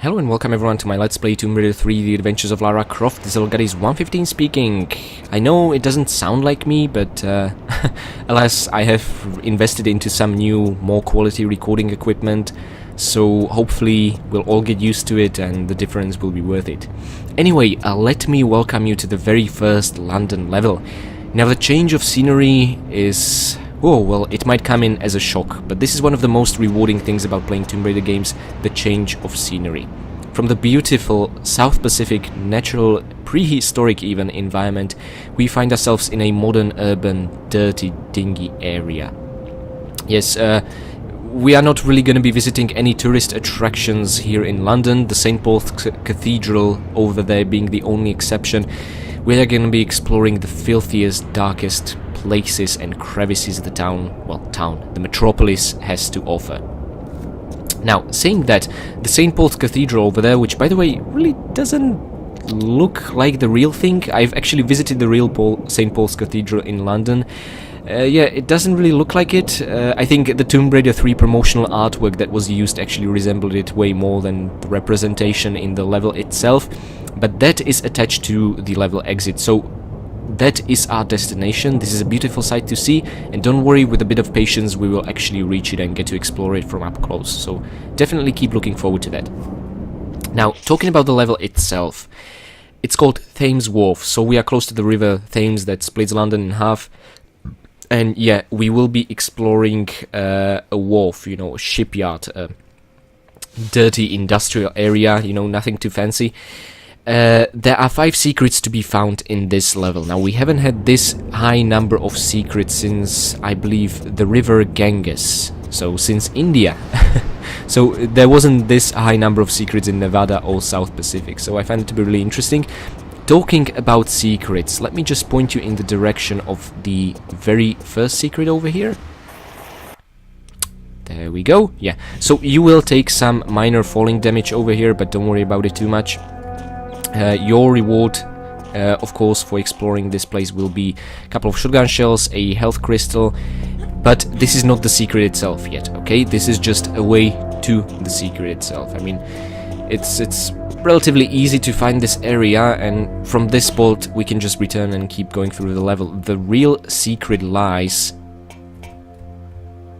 Hello and welcome everyone to my Let's Play Tomb Raider 3 The Adventures of Lara Croft. This is Olgadis115 speaking. I know it doesn't sound like me, but alas, I have invested into some new, more quality recording equipment, so hopefully we'll all get used to it and the difference will be worth it. Anyway, let me welcome you to the very first London level. Now the change of scenery is... oh, well, it might come in as a shock, but this is one of the most rewarding things about playing Tomb Raider games, the change of scenery. From the beautiful South Pacific, natural, prehistoric even environment, we find ourselves in a modern, urban, dirty, dingy area. Yes, we are not really going to be visiting any tourist attractions here in London, the St. Paul's Cathedral over there being the only exception. We are going to be exploring the filthiest, darkest places and crevices the the metropolis has to offer. Now, saying that, the St. Paul's Cathedral over there, which by the way really doesn't look like the real thing. I've actually visited the real St. Paul's Cathedral in London. Yeah, it doesn't really look like it. I think the Tomb Raider 3 promotional artwork that was used actually resembled it way more than the representation in the level itself. But that is attached to the level exit, so that is our destination. This is a beautiful sight to see, and don't worry, with a bit of patience we will actually reach it and get to explore it from up close, so definitely keep looking forward to that. Now, talking about the level itself, it's called Thames Wharf, so we are close to the river Thames that splits London in half, and yeah, we will be exploring a wharf, you know, a shipyard, a dirty industrial area, you know, nothing too fancy. There are 5 secrets to be found in this level. Now, we haven't had this high number of secrets since, I believe, the river Ganges, so since India. So there wasn't this high number of secrets in Nevada or South Pacific, so I find it to be really interesting. Talking about secrets, let me just point you in the direction of the very first secret over here. There we go, yeah. So you will take some minor falling damage over here, but don't worry about it too much. Your reward, of course, for exploring this place will be a couple of shotgun shells, a health crystal, but this is not the secret itself yet, okay? This is just a way to the secret itself. I mean, it's relatively easy to find this area, and from this spot we can just return and keep going through the level. The real secret lies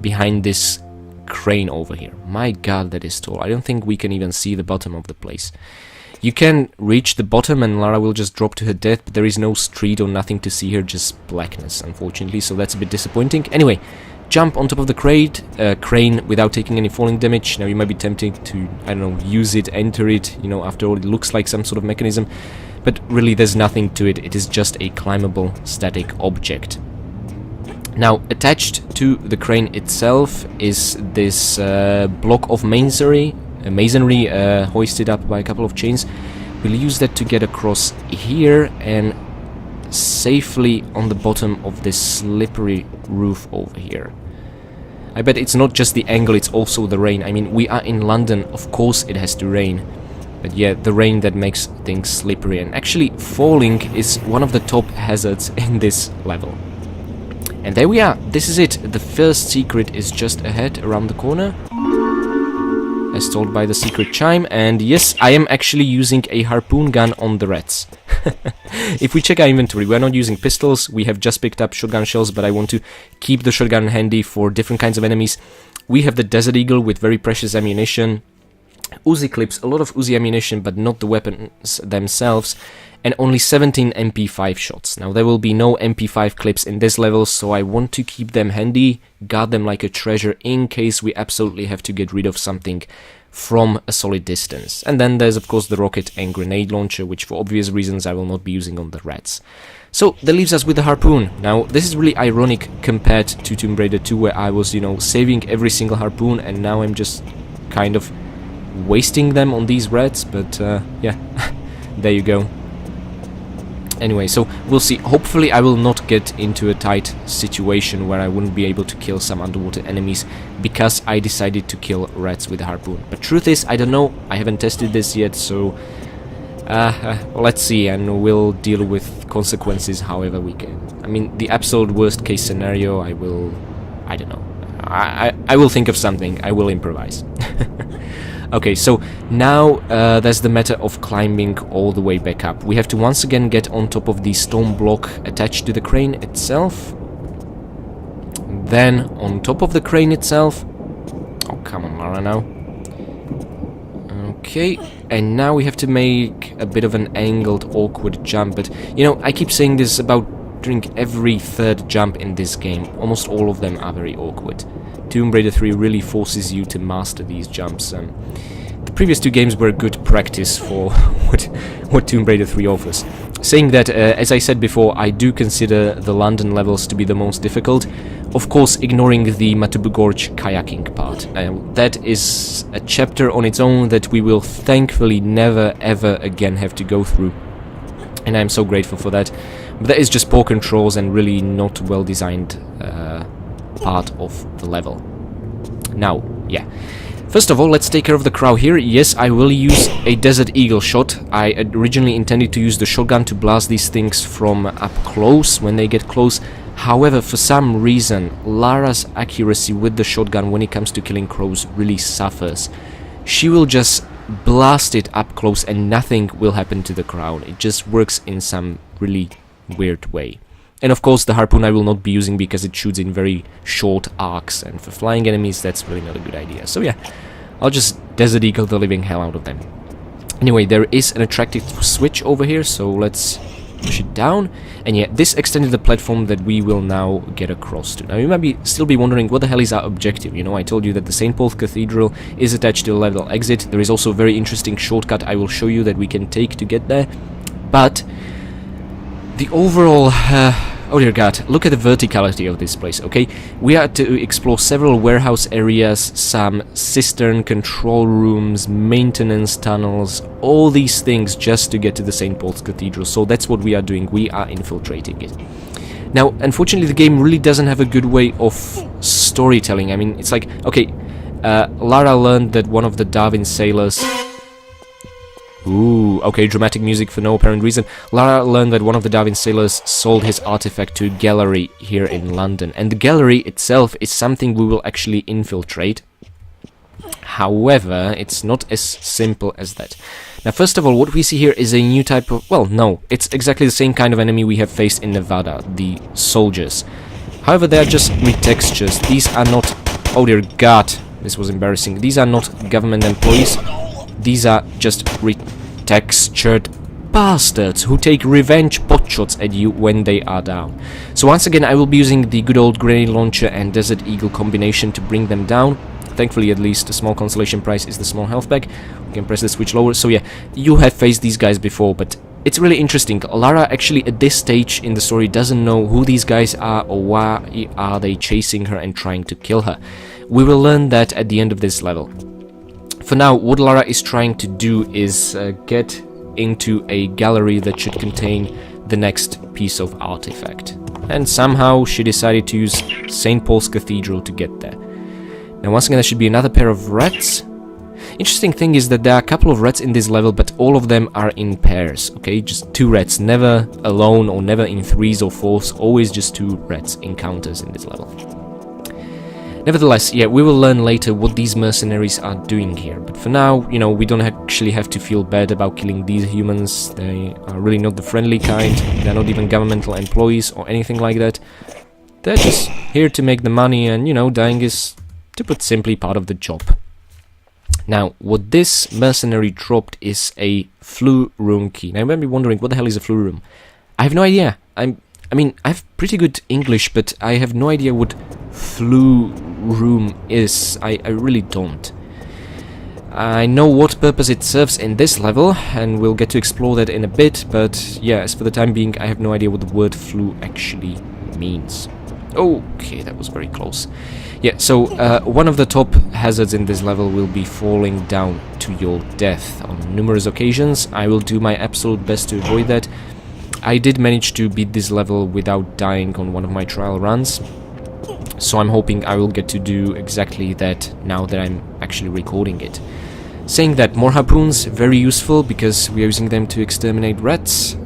behind this crane over here. My god, that is tall. I don't think we can even see the bottom of the place. You can reach the bottom and Lara will just drop to her death, but there is no street or nothing to see here, just blackness, unfortunately, so that's a bit disappointing. Anyway, jump on top of the crane without taking any falling damage. Now, you might be tempted to, I don't know, use it, enter it, you know, after all, it looks like some sort of mechanism, but really there's nothing to it. It is just a climbable static object. Now, attached to the crane itself is this block of masonry hoisted up by a couple of chains. We'll use that to get across here and safely on the bottom of this slippery roof over here. I bet it's not just the angle, it's also the rain. I mean, we are in London, of course it has to rain, but yeah, the rain that makes things slippery, and actually falling is one of the top hazards in this level. And there we are, this is it. The first secret is just ahead around the corner, as told by the secret chime, and yes, I am actually using a harpoon gun on the rats. If we check our inventory, we are not using pistols, we have just picked up shotgun shells, but I want to keep the shotgun handy for different kinds of enemies. We have the Desert Eagle with very precious ammunition, Uzi clips, a lot of Uzi ammunition, but not the weapons themselves, and only 17 MP5 shots. Now, there will be no MP5 clips in this level, so I want to keep them handy, guard them like a treasure in case we absolutely have to get rid of something from a solid distance. And then there's of course the rocket and grenade launcher, which for obvious reasons I will not be using on the rats. So that leaves us with the harpoon. Now, this is really ironic compared to Tomb Raider 2, where I was, you know, saving every single harpoon, and now I'm just kind of wasting them on these rats, but yeah, there you go. Anyway, so we'll see. Hopefully I will not get into a tight situation where I wouldn't be able to kill some underwater enemies because I decided to kill rats with a harpoon. But truth is, I don't know, I haven't tested this yet, so let's see, and we'll deal with consequences however we can. I mean, the absolute worst case scenario, I don't know, I will think of something, I will improvise. Okay, so now there's the matter of climbing all the way back up. We have to once again get on top of the stone block attached to the crane itself. Then on top of the crane itself. Oh, come on, Lara, now. Okay, and now we have to make a bit of an angled, awkward jump. But, you know, I keep saying this about doing every third jump in this game. Almost all of them are very awkward. Tomb Raider 3 really forces you to master these jumps. The previous two games were good practice for what Tomb Raider 3 offers. Saying that, as I said before, I do consider the London levels to be the most difficult. Of course, ignoring the Matubu Gorge kayaking part. That is a chapter on its own that we will thankfully never ever again have to go through. And I'm so grateful for that. But that is just poor controls and really not well designed part of the level. Now, yeah. First of all, let's take care of the crow here. Yes, I will use a Desert Eagle shot. I originally intended to use the shotgun to blast these things from up close when they get close. However, for some reason, Lara's accuracy with the shotgun when it comes to killing crows really suffers. She will just blast it up close and nothing will happen to the crow. It just works in some really weird way. And of course the harpoon I will not be using because it shoots in very short arcs, and for flying enemies that's really not a good idea. So yeah, I'll just Desert Eagle the living hell out of them. Anyway, there is an attractive switch over here, so let's push it down. And yeah, this extended the platform that we will now get across to. Now you might still be wondering what the hell is our objective. You know, I told you that the St. Paul's Cathedral is attached to a level exit. There is also a very interesting shortcut I will show you that we can take to get there. But the overall... oh dear god, look at the verticality of this place, okay? We are to explore several warehouse areas, some cistern control rooms, maintenance tunnels, all these things just to get to the St. Paul's Cathedral. So that's what we are doing, we are infiltrating it. Now, unfortunately, the game really doesn't have a good way of storytelling. I mean, it's like, okay, Lara learned that one of the Darwin sailors... Ooh, okay, dramatic music for no apparent reason. Lara learned that one of the Darwin sailors sold his artifact to a gallery here in London. And the gallery itself is something we will actually infiltrate. However, it's not as simple as that. Now, first of all, what we see here is a new type of... Well, no, it's exactly the same kind of enemy we have faced in Nevada, the soldiers. However, they are just retextures. These are not... Oh dear god, this was embarrassing. These are not government employees. These are just retextured bastards who take revenge potshots at you when they are down. So once again, I will be using the good old grenade launcher and Desert Eagle combination to bring them down. Thankfully, at least, a small consolation prize is the small health bag. We can press the switch lower. So yeah, you have faced these guys before, but it's really interesting. Lara actually at this stage in the story doesn't know who these guys are or why are they chasing her and trying to kill her. We will learn that at the end of this level. For now, what Lara is trying to do is get into a gallery that should contain the next piece of artifact. And somehow she decided to use St. Paul's Cathedral to get there. Now once again, there should be another pair of rats. Interesting thing is that there are a couple of rats in this level, but all of them are in pairs, okay? Just two rats, never alone or never in threes or fours, always just two rats encounters in this level. Nevertheless, yeah, we will learn later what these mercenaries are doing here. But for now, you know, we don't actually have to feel bad about killing these humans. They are really not the friendly kind. They're not even governmental employees or anything like that. They're just here to make the money, and, you know, dying is, to put simply, part of the job. Now, what this mercenary dropped is a flu room key. Now, you might be wondering, what the hell is a flu room? I have no idea. I mean, I have pretty good English, but I have no idea what flu room is. I really don't. I know what purpose it serves in this level, and we'll get to explore that in a bit, but yeah, as for the time being, I have no idea what the word flu actually means. Okay, that was very close. Yeah, so one of the top hazards in this level will be falling down to your death on numerous occasions. I will do my absolute best to avoid that. I did manage to beat this level without dying on one of my trial runs, so I'm hoping I will get to do exactly that now that I'm actually recording it. Saying that, more harpoons, very useful because we are using them to exterminate rats,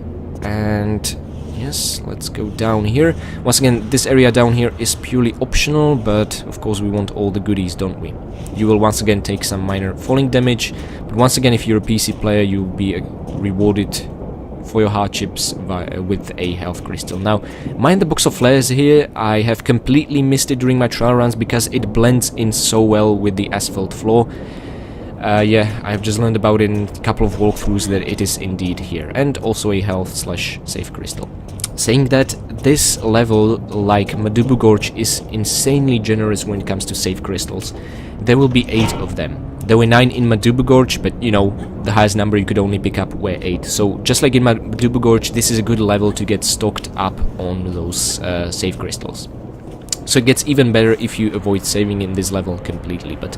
and yeah, Yes, let's go down here. Once again, this area down here is purely optional, but of course we want all the goodies, don't we? You will once again take some minor falling damage, but once again, if you're a PC player, you'll be rewarded for your hardships with a health crystal. Now, mind the box of flares here, I have completely missed it during my trial runs because it blends in so well with the asphalt floor. Yeah, I've just learned about it in a couple of walkthroughs that it is indeed here, and also a health/save crystal. Saying that, this level, like Madubu Gorge, is insanely generous when it comes to save crystals. There will be 8 of them. There were 9 in Madubu Gorge, but you know, the highest number you could only pick up were 8. So just like in Madubu Gorge, this is a good level to get stocked up on those save crystals. So it gets even better if you avoid saving in this level completely, but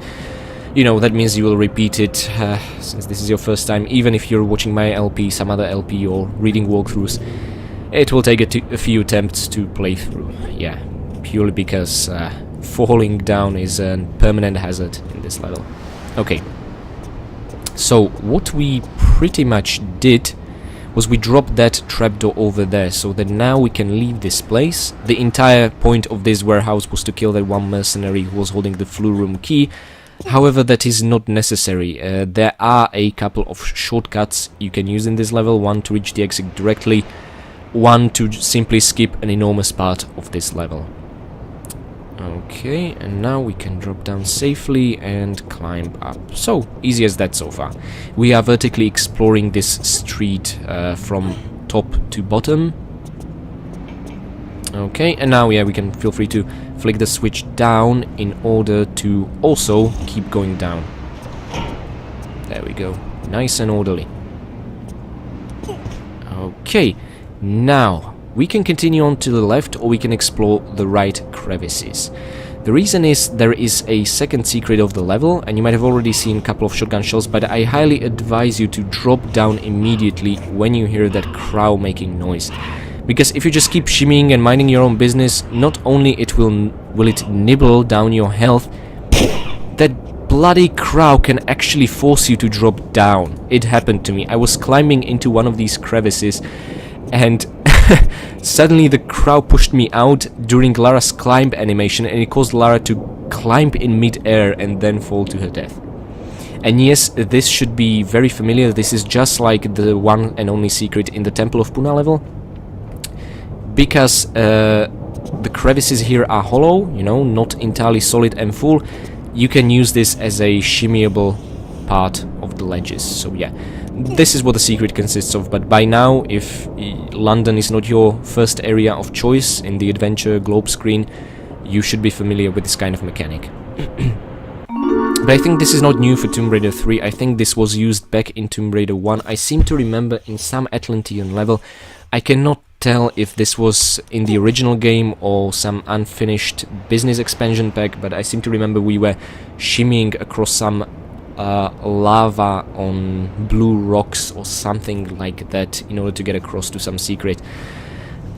you know, that means you will repeat it since this is your first time. Even if you're watching my LP, some other LP, or reading walkthroughs, it will take a few attempts to play through. Yeah, purely because falling down is a permanent hazard in this level. Okay, so what we pretty much did was we dropped that trapdoor over there, so that now we can leave this place. The entire point of this warehouse was to kill that one mercenary who was holding the flu room key. However, that is not necessary. There are a couple of shortcuts you can use in this level. One to reach the exit directly, one to simply skip an enormous part of this level. Okay, and now we can drop down safely and climb up. So, easy as that so far. We are vertically exploring this street from top to bottom. Okay, and now, yeah, we can feel free to flick the switch down in order to also keep going down. There we go. Nice and orderly. Okay, now we can continue on to the left, or we can explore the right crevices. The reason is there is a second secret of the level, and you might have already seen a couple of shotgun shells, but I highly advise you to drop down immediately when you hear that crow making noise. Because if you just keep shimmying and minding your own business, not only will it nibble down your health, that bloody crow can actually force you to drop down. It happened to me. I was climbing into one of these crevices, and suddenly the crow pushed me out during Lara's climb animation, and it caused Lara to climb in mid-air and then fall to her death. And yes, this should be very familiar. This is just like the one and only secret in the Temple of Puna level. Because the crevices here are hollow, you know, not entirely solid and full, you can use this as a shimmyable part of the ledges. So yeah, this is what the secret consists of. But by now, if London is not your first area of choice in the adventure globe screen, you should be familiar with this kind of mechanic. But I think this is not new for Tomb Raider 3. I think this was used back in Tomb Raider 1. I seem to remember in some Atlantean level. I cannot tell if this was in the original game or some unfinished business expansion pack, but I seem to remember we were shimmying across some lava on blue rocks or something like that in order to get across to some secret.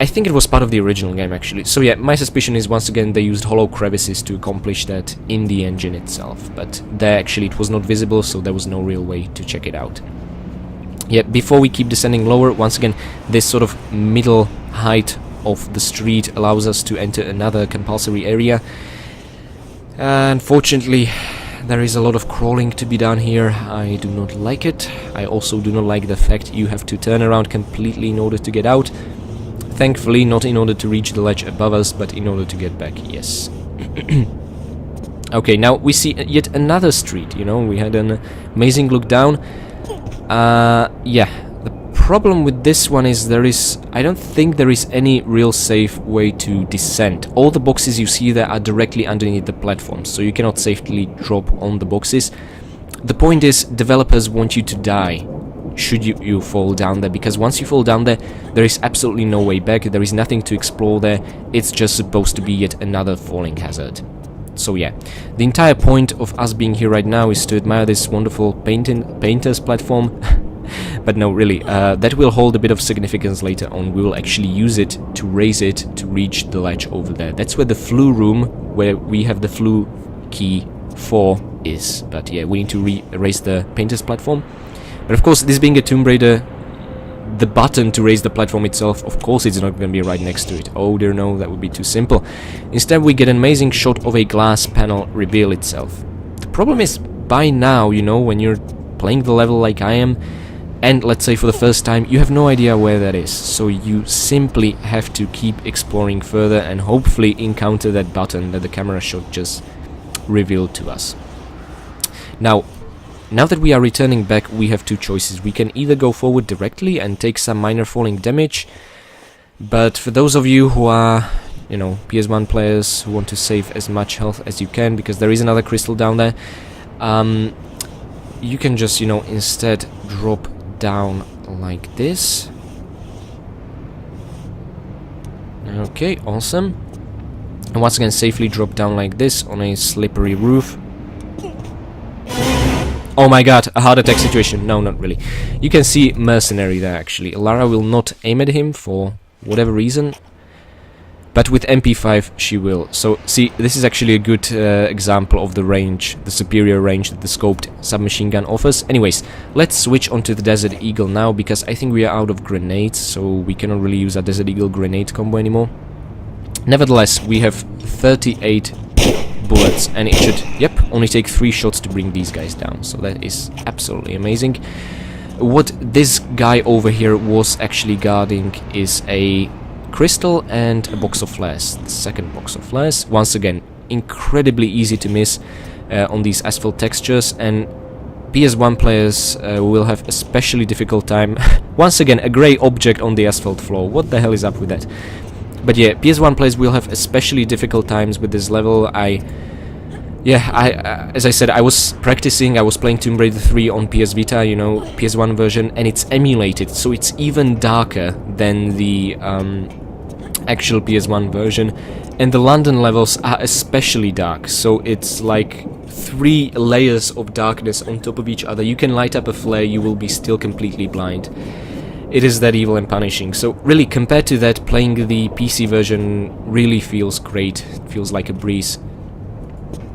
I think it was part of the original game, actually. So yeah, my suspicion is once again they used hollow crevices to accomplish that in the engine itself, but there actually it was not visible, so there was no real way to check it out. Yeah, before we keep descending lower, once again, this sort of middle height of the street allows us to enter another compulsory area. Unfortunately, there is a lot of crawling to be done here. I do not like it. I also do not like the fact you have to turn around completely in order to get out. Thankfully, not in order to reach the ledge above us, but in order to get back, yes. Okay, now we see yet another street, you know, we had an amazing look down. Yeah, the problem with this one is I don't think there is any real safe way to descend. All the boxes you see there are directly underneath the platform, so you cannot safely drop on the boxes. The point is, developers want you to die should you fall down there, because once you fall down there, there is absolutely no way back, there is nothing to explore there, it's just supposed to be yet another falling hazard. So yeah, the entire point of us being here right now is to admire this wonderful painter's platform. But no, really, that will hold a bit of significance later on. We will actually use it to raise it to reach the ledge over there. That's where the flu room, where we have the flu key for, is. But yeah, we need to raise the painter's platform. But of course, this being a Tomb Raider, the button to raise the platform itself, of course it's not going to be right next to it. Oh dear no, that would be too simple. Instead we get an amazing shot of a glass panel reveal itself. The problem is, by now, you know, when you're playing the level like I am, and let's say for the first time, you have no idea where that is. So you simply have to keep exploring further and hopefully encounter that button that the camera shot just revealed to us. Now that we are returning back, we have two choices. We can either go forward directly and take some minor falling damage, but for those of you who are, you know, PS1 players who want to save as much health as you can, because there is another crystal down there, you can just, you know, instead drop down like this. Okay, awesome. And once again, safely drop down like this on a slippery roof. Oh my god, a heart attack situation. No, not really. You can see Mercenary there, actually. Lara will not aim at him for whatever reason, but with MP5 she will. So, see, this is actually a good example of the range, the superior range that the scoped submachine gun offers. Anyways, let's switch onto the Desert Eagle now, because I think we are out of grenades, so we cannot really use our Desert Eagle grenade combo anymore. Nevertheless, we have 38 bullets, and it should, yep, only take 3 shots to bring these guys down, so that is absolutely amazing. What this guy over here was actually guarding is a crystal and a box of flares, the second box of flares. Once again, incredibly easy to miss on these asphalt textures, and PS1 players will have especially difficult time. Once again, a grey object on the asphalt floor. What the hell is up with that? But yeah, PS1 players will have especially difficult times with this level. As I said, I was practicing, I was playing Tomb Raider 3 on PS Vita, you know, PS1 version, and it's emulated, so it's even darker than the actual PS1 version, and the London levels are especially dark, so it's like 3 layers of darkness on top of each other. You can light up a flare, you will be still completely blind. It is that evil and punishing. So really, compared to that, playing the PC version really feels great. It feels like a breeze.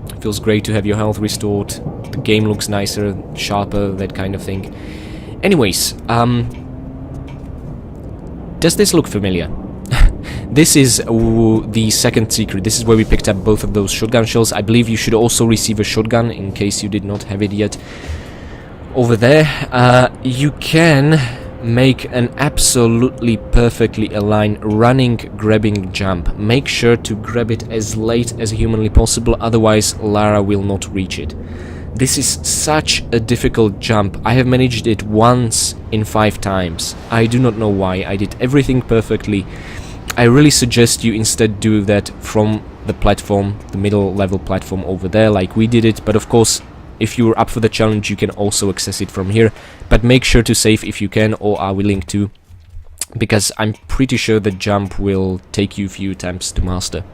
It feels great to have your health restored. The game looks nicer, sharper, that kind of thing. Anyways, does this look familiar? This is the second secret. This is where we picked up both of those shotgun shells. I believe you should also receive a shotgun in case you did not have it yet. Over there, you can make an absolutely perfectly aligned running grabbing jump. Make sure to grab it as late as humanly possible, otherwise Lara will not reach it. This is such a difficult jump. I have managed it once in 5 times. I do not know why. I did everything perfectly. I really suggest you instead do that from the platform, the middle level platform over there, like we did it, but of course, if you're up for the challenge, you can also access it from here, but make sure to save if you can or are willing to, because I'm pretty sure the jump will take you a few attempts to master.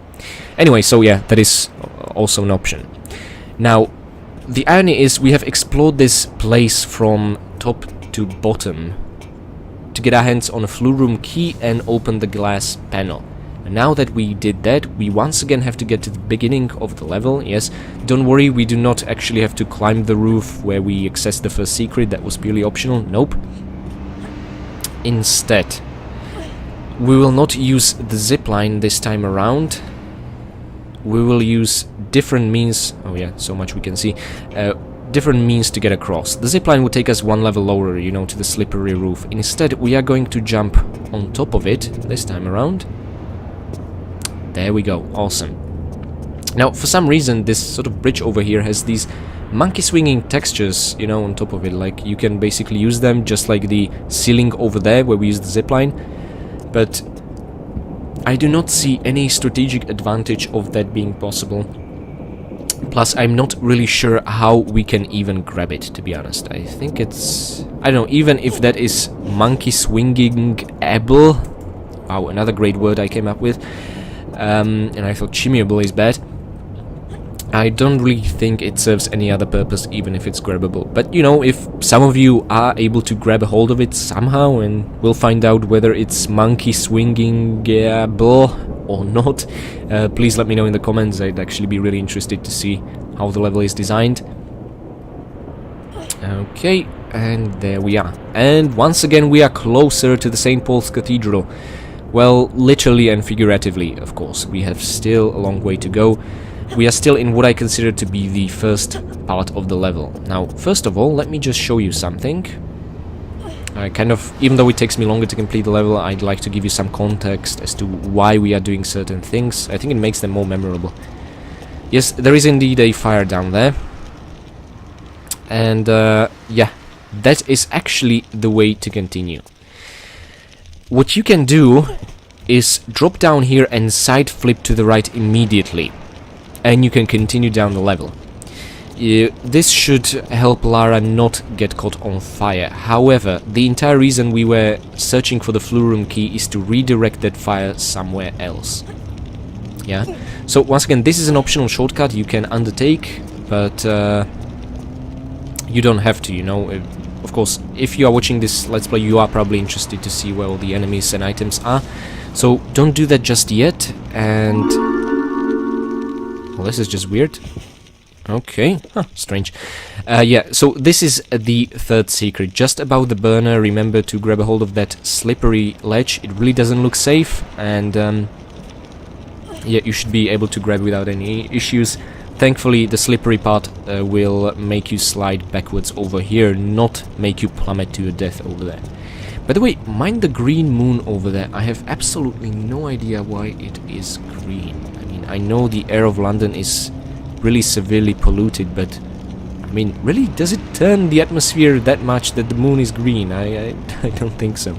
Anyway, so yeah, that is also an option. Now, the irony is we have explored this place from top to bottom to get our hands on a flue room key and open the glass panel. And now that we did that, we once again have to get to the beginning of the level. Yes, don't worry, we do not actually have to climb the roof where we accessed the first secret. That was purely optional. Nope. Instead, we will not use the zipline this time around. We will use different means. Oh yeah, so much we can see. Different means to get across. The zipline would take us 1 level lower, you know, to the slippery roof. Instead, we are going to jump on top of it this time around. There we go, awesome. Now, for some reason, this sort of bridge over here has these monkey swinging textures, you know, on top of it. Like, you can basically use them just like the ceiling over there where we use the zipline. But I do not see any strategic advantage of that being possible. Plus, I'm not really sure how we can even grab it, to be honest. I think it's... I don't know, even if that is monkey swinging able... Wow, another great word I came up with. And I thought chimyable is bad. I don't really think it serves any other purpose, even if it's grabbable. But, you know, if some of you are able to grab a hold of it somehow, and we'll find out whether it's monkey swinging-able or not, please let me know in the comments. I'd actually be really interested to see how the level is designed. Okay, and there we are. And once again we are closer to the St. Paul's Cathedral. Well, literally and figuratively, of course. We have still a long way to go. We are still in what I consider to be the first part of the level. Now, first of all, let me just show you something. Even though it takes me longer to complete the level, I'd like to give you some context as to why we are doing certain things. I think it makes them more memorable. Yes, there is indeed a fire down there. And, yeah, that is actually the way to continue. What you can do is drop down here and side flip to the right immediately. And you can continue down the level. This should help Lara not get caught on fire. However, the entire reason we were searching for the flue room key is to redirect that fire somewhere else. Yeah? So, once again, this is an optional shortcut you can undertake, but you don't have to, you know. Of course, if you are watching this Let's Play, you are probably interested to see where all the enemies and items are. So, don't do that just yet, and... Well, this is just weird. Okay, strange. Yeah, so this is the third secret. Just above the burner, remember to grab a hold of that slippery ledge. It really doesn't look safe, and yeah, you should be able to grab without any issues. Thankfully, the slippery part will make you slide backwards over here, not make you plummet to your death over there. By the way, mind the green moon over there. I have absolutely no idea why it is green. I mean, I know the air of London is really severely polluted, but I mean, really, does it turn the atmosphere that much that the moon is green? I don't think so.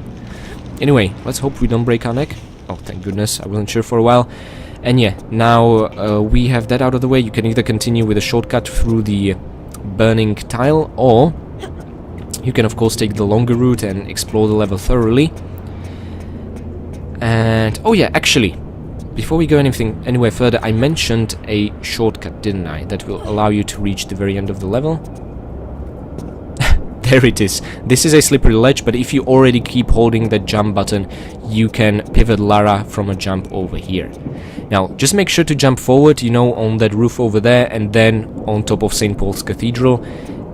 Anyway, let's hope we don't break our neck. Oh, thank goodness, I wasn't sure for a while. And yeah, now we have that out of the way. You can either continue with a shortcut through the burning tile, or you can of course take the longer route and explore the level thoroughly. And oh yeah, actually, before we go anywhere further, I mentioned a shortcut, didn't I? That will allow you to reach the very end of the level. There it is. This is a slippery ledge, but if you already keep holding that jump button, you can pivot Lara from a jump over here. Now, just make sure to jump forward, you know, on that roof over there, and then on top of St. Paul's Cathedral.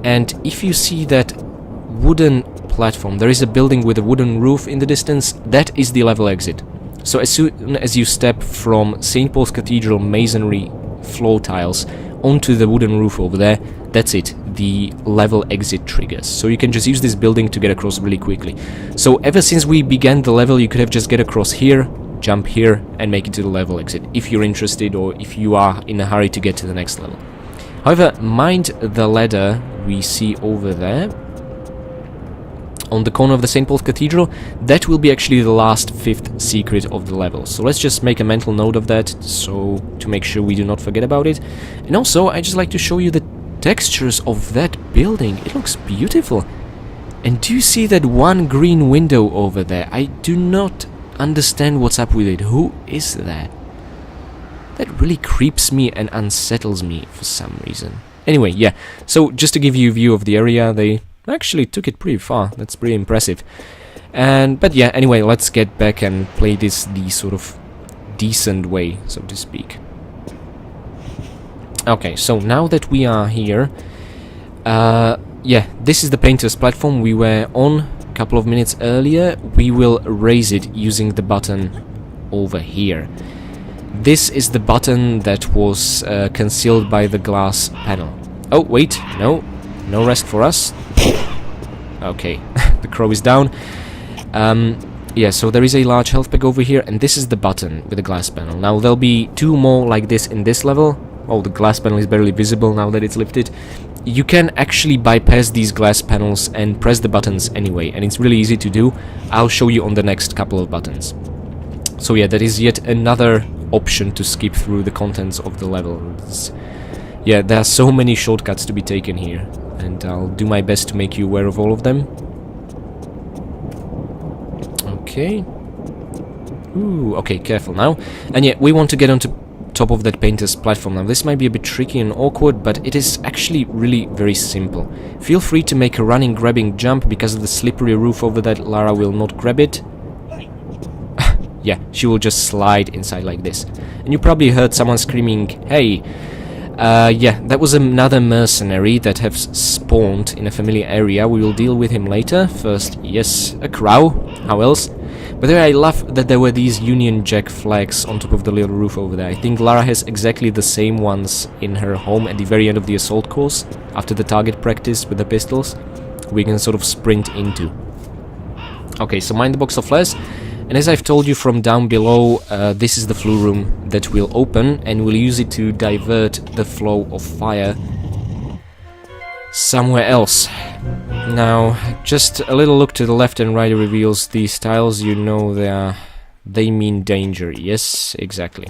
And if you see that wooden platform, there is a building with a wooden roof in the distance, that is the level exit. So as soon as you step from St. Paul's Cathedral masonry floor tiles onto the wooden roof over there, that's it, the level exit triggers. So you can just use this building to get across really quickly. So ever since we began the level, you could have just get across here, jump here, and make it to the level exit, if you're interested or if you are in a hurry to get to the next level. However, mind the ladder we see over there, on the corner of the St. Paul's Cathedral. That will be actually the last fifth secret of the level. So let's just make a mental note of that, so to make sure we do not forget about it. And also, I just like to show you the textures of that building. It looks beautiful. And do you see that one green window over there? I do not understand what's up with it. Who is that? That really creeps me and unsettles me for some reason. Anyway, yeah, so just to give you a view of the area, they actually took it pretty far. That's pretty impressive. But yeah, anyway, let's get back and play this the sort of decent way, so to speak. Okay, so now that we are here, yeah, this is the painter's platform we were on a couple of minutes earlier. We will raise it using the button over here. This is the button that was concealed by the glass panel. Oh, wait, no rest for us. Okay, the crow is down. Yeah, so there is a large health pack over here, and this is the button with the glass panel. Now, there'll be two more like this in this level. Oh, the glass panel is barely visible now that it's lifted. You can actually bypass these glass panels and press the buttons anyway, and it's really easy to do. I'll show you on the next couple of buttons. So yeah, that is yet another option to skip through the contents of the level. Yeah, there are so many shortcuts to be taken here, and I'll do my best to make you aware of all of them. Okay. Ooh, okay, careful now. And yeah, we want to get onto top of that painter's platform. Now, this might be a bit tricky and awkward, but it is actually really very simple. Feel free to make a running, grabbing jump. Because of the slippery roof over that, Lara will not grab it. Yeah, she will just slide inside like this. And you probably heard someone screaming, "Hey!" Yeah, that was another mercenary that has spawned in a familiar area. We will deal with him later. First, yes, a crow. How else? But there, I love that there were these Union Jack flags on top of the little roof over there. I think Lara has exactly the same ones in her home at the very end of the assault course, after the target practice with the pistols. We can sort of sprint into. Okay, so mind the box of flares. And as I've told you from down below, this is the flue room that we'll open, and we'll use it to divert the flow of fire somewhere else. Now, just a little look to the left and right reveals these tiles. You know they mean danger. Yes, exactly.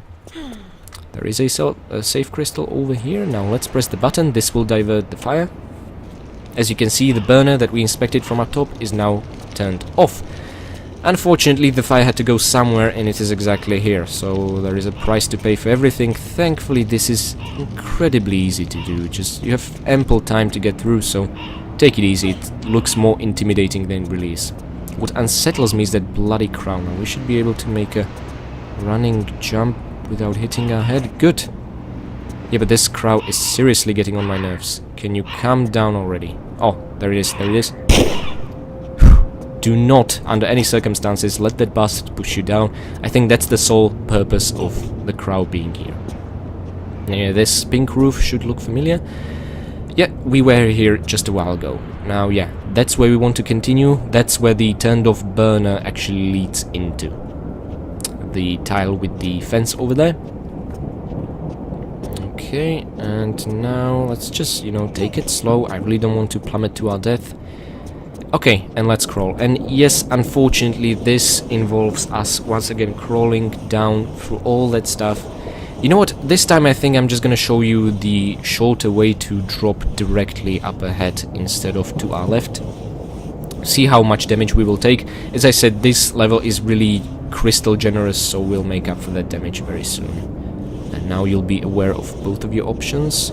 There is a safe crystal over here. Now let's press the button. This will divert the fire. As you can see, the burner that we inspected from up top is now turned off. Unfortunately, the fire had to go somewhere, and it is exactly here, so there is a price to pay for everything. Thankfully, this is incredibly easy to do. Just you have ample time to get through, so take it easy. It looks more intimidating than it really is. What unsettles me is that bloody crown. Now, we should be able to make a running jump without hitting our head. Good. Yeah, but this crow is seriously getting on my nerves. Can you calm down already? Oh, there it is, there it is. Do not, under any circumstances, let that bastard push you down. I think that's the sole purpose of the crow being here. Yeah, this pink roof should look familiar. Yeah, we were here just a while ago. Now, yeah, that's where we want to continue. That's where the turned-off burner actually leads into. The tile with the fence over there. Okay, and now let's just, you know, take it slow. I really don't want to plummet to our death. Okay, and let's crawl. And yes, unfortunately, this involves us once again crawling down through all that stuff. You know what? This time I think I'm just gonna show you the shorter way to drop directly up ahead instead of to our left. See how much damage we will take. As I said, this level is really crystal generous, so we'll make up for that damage very soon. And now you'll be aware of both of your options.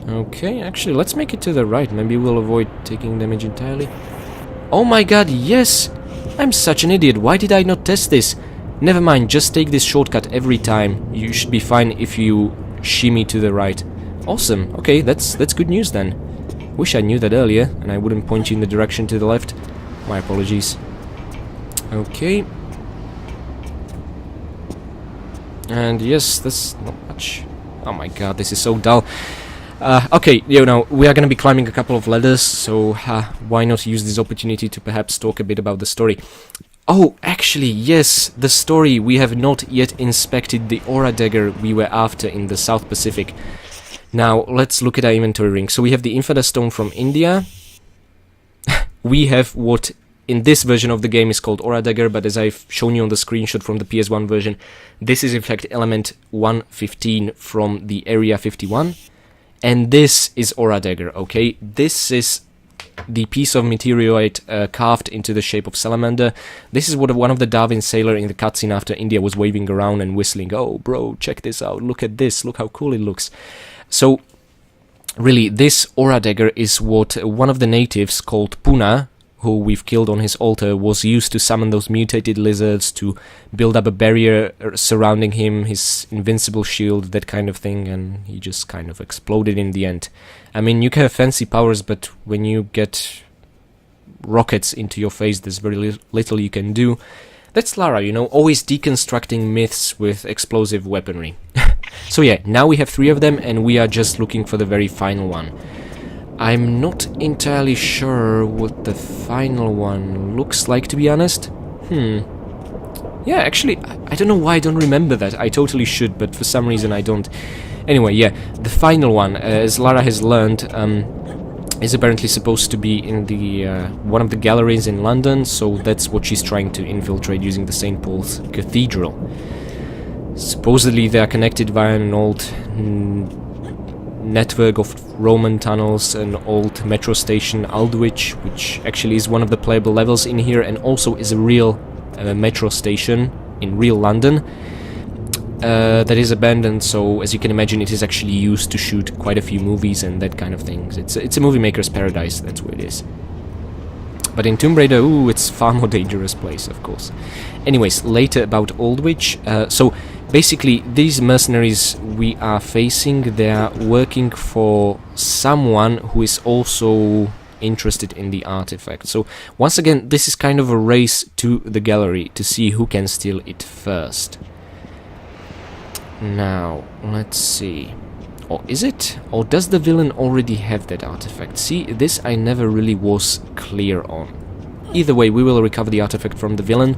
Okay, actually, let's make it to the right. Maybe we'll avoid taking damage entirely. Oh my god, yes! I'm such an idiot. Why did I not test this? Never mind, just take this shortcut every time. You should be fine if you shimmy to the right. Awesome. Okay, that's good news then. Wish I knew that earlier, and I wouldn't point you in the direction to the left. My apologies. Okay. And yes, that's not much. Oh my god, this is so dull. Okay, you know, we are going to be climbing a couple of ladders, so why not use this opportunity to perhaps talk a bit about the story. Oh, actually, yes, the story. We have not yet inspected the aura dagger we were after in the South Pacific. Now, let's look at our inventory ring. So we have the Infada Stone from India. We have what in this version of the game is called aura dagger, but as I've shown you on the screenshot from the PS1 version, this is in fact element 115 from the Area 51. And this is aura dagger, okay? This is the piece of meteorite carved into the shape of salamander. This is what one of the Darwin sailor in the cutscene after India was waving around and whistling. Oh, bro, check this out. Look at this. Look how cool it looks. So, really, this aura dagger is what one of the natives called Puna, who we've killed on his altar, was used to summon those mutated lizards, to build up a barrier surrounding him, his invincible shield, that kind of thing, and he just kind of exploded in the end. I mean, you can have fancy powers, but when you get rockets into your face, there's very little you can do. That's Lara, you know, always deconstructing myths with explosive weaponry. So yeah, now we have 3 of them, and we are just looking for the very final one. I'm not entirely sure what the final one looks like, to be honest. Yeah, actually, I don't know why I don't remember that. I totally should, but for some reason I don't. Anyway, yeah, the final one, as Lara has learned, is apparently supposed to be in the one of the galleries in London, so that's what she's trying to infiltrate using the St. Paul's Cathedral. Supposedly they are connected via an old network of Roman tunnels, an old metro station, Aldwych, which actually is one of the playable levels in here, and also is a real metro station in real London that is abandoned, so as you can imagine it is actually used to shoot quite a few movies and that kind of things. It's a movie maker's paradise, that's what it is. But in Tomb Raider, ooh, it's far more dangerous place, of course. Anyways, later about Aldwych. So basically, these mercenaries we are facing, they are working for someone who is also interested in the artifact. So once again, this is kind of a race to the gallery to see who can steal it first. Now, let's see. Or is it? Or does the villain already have that artifact? See, this I never really was clear on. Either way, we will recover the artifact from the villain.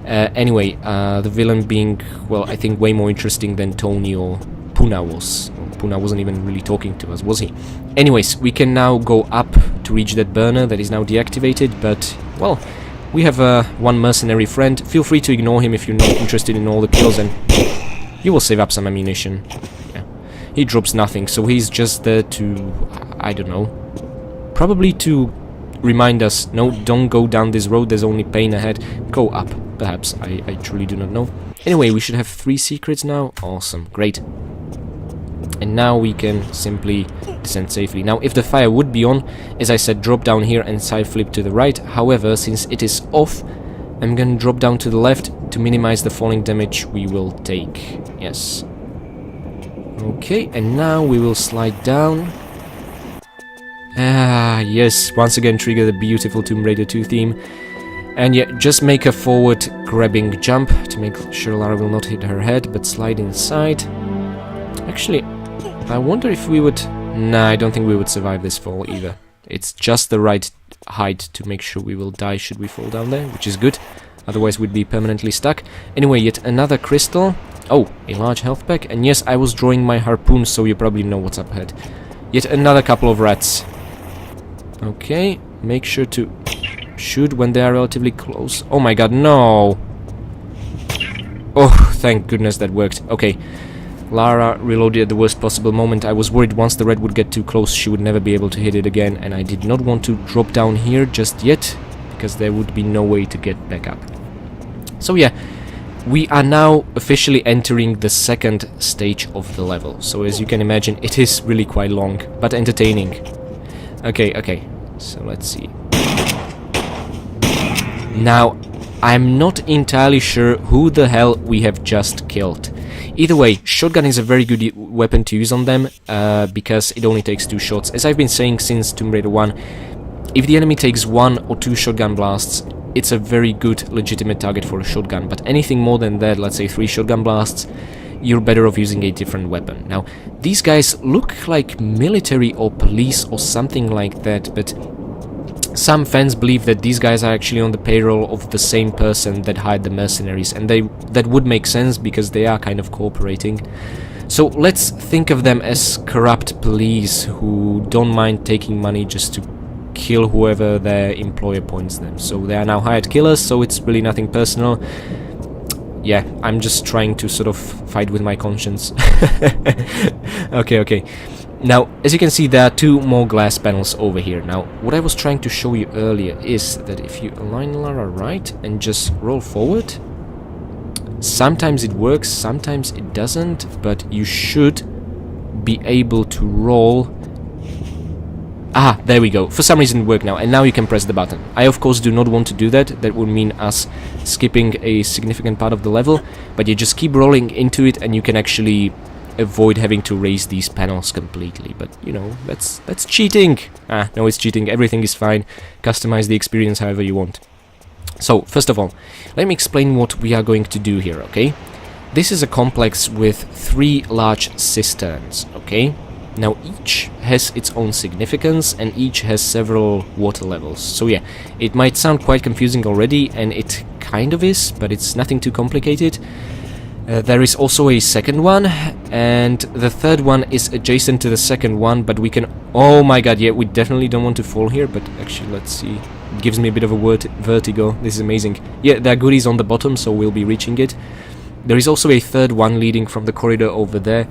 Anyway, the villain being, well, I think way more interesting than Tony or Puna was. Puna wasn't even really talking to us, was he? Anyways, we can now go up to reach that burner that is now deactivated, but, well, we have one mercenary friend. Feel free to ignore him if you're not interested in all the kills, and you will save up some ammunition. Yeah. He drops nothing, so he's just there to, I don't know, probably to remind us, no, don't go down this road, there's only pain ahead. Go up, perhaps, I truly do not know. Anyway, we should have 3 secrets now. Awesome, great. And now we can simply descend safely. Now, if the fire would be on, as I said, drop down here and side flip to the right. However, since it is off, I'm gonna drop down to the left to minimize the falling damage we will take. Yes. Okay, and now we will slide down. Ah, yes, once again trigger the beautiful Tomb Raider 2 theme. And yeah, just make a forward grabbing jump to make sure Lara will not hit her head, but slide inside. Actually, I wonder if we would... Nah, I don't think we would survive this fall either. It's just the right height to make sure we will die should we fall down there, which is good. Otherwise we'd be permanently stuck. Anyway, yet another crystal. Oh, a large health pack. And yes, I was drawing my harpoon, so you probably know what's up ahead. Yet another couple of rats. Okay, make sure to shoot when they are relatively close. Oh my god, no! Oh, thank goodness that worked. Okay, Lara reloaded at the worst possible moment. I was worried once the red would get too close, she would never be able to hit it again, and I did not want to drop down here just yet, because there would be no way to get back up. So yeah, we are now officially entering the second stage of the level. So as you can imagine, it is really quite long, but entertaining. Okay, so let's see. Now, I'm not entirely sure who the hell we have just killed. Either way, shotgun is a very good weapon to use on them, because it only takes 2 shots. As I've been saying since Tomb Raider 1, if the enemy takes 1 or 2 shotgun blasts, it's a very good, legitimate target for a shotgun. But anything more than that, let's say 3 shotgun blasts, you're better off using a different weapon. Now, these guys look like military or police or something like that, but some fans believe that these guys are actually on the payroll of the same person that hired the mercenaries, and that would make sense because they are kind of cooperating. So let's think of them as corrupt police who don't mind taking money just to kill whoever their employer points them. So they are now hired killers, so it's really nothing personal. Yeah, I'm just trying to sort of fight with my conscience. Okay. Now, as you can see, there are 2 more glass panels over here. Now, what I was trying to show you earlier is that if you align Lara right and just roll forward, sometimes it works, sometimes it doesn't, but you should be able to roll... Ah, there we go. For some reason it worked now, and now you can press the button. I of course do not want to do that. That would mean us skipping a significant part of the level, but you just keep rolling into it and you can actually avoid having to raise these panels completely. But, you know, that's cheating. Ah, no, it's cheating. Everything is fine. Customize the experience however you want. So, first of all, let me explain what we are going to do here, okay? This is a complex with 3 large cisterns, okay? Now, each has its own significance, and each has several water levels. So yeah, it might sound quite confusing already, and it kind of is, but it's nothing too complicated. There is also a second one, and the third one is adjacent to the second one, but we can... Oh my god, yeah, we definitely don't want to fall here, but actually, let's see. It gives me a bit of a vertigo. This is amazing. Yeah, there are goodies on the bottom, so we'll be reaching it. There is also a third one leading from the corridor over there.